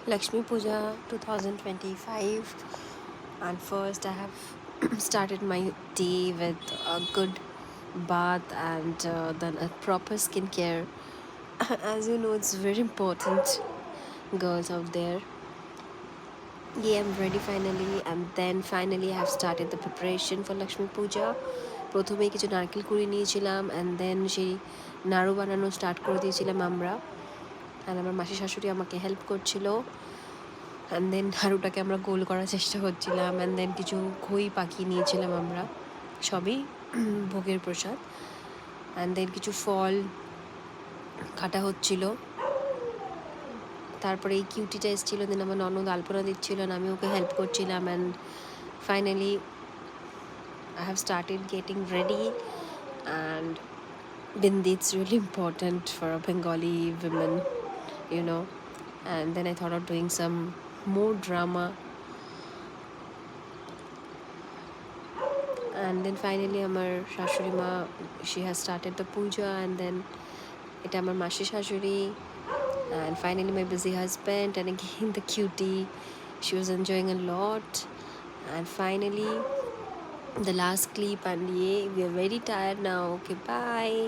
Lakshmi Puja 2025, and first I have started my day with a good bath and then a proper skincare. As you know, it's very important, girls out there. Yeah, I'm ready finally, and then finally I have started the preparation for Lakshmi Puja. প্রথমে কিছু নারকেল কুড়ি নিয়েছিলাম, and then সেই নাড়ু বানানো start করে দিয়েছিলাম আমরা, অ্যান্ড আমার মাসি শাশুড়ি আমাকে হেল্প করছিল। অ্যান্ড দেন নাড়ুটাকে আমরা গোল করার চেষ্টা করছিলাম, অ্যান্ড দেন কিছু খই পাকিয়ে নিয়েছিলাম আমরা, সবই ভোগের প্রসাদ। অ্যান্ড দেন কিছু ফল কাটা হচ্ছিল। তারপরে এই কিউটিটা এসেছিলো, দেন আমার ননদ আলপনা দিচ্ছিল, and আমি ওকে হেল্প করছিলাম। And finally I have started getting ready, and bindi, it's really important for a Bengali women, you know. And then I thought of doing some more drama, and then finally আমার শাশুড়ি মা, she has started the puja, and then এটা আমার মাসি শাশুড়ি, and finally my busy husband, and again the cutie, she was enjoying a lot. And finally the last clip, and yeah, we are very tired now. Okay, bye.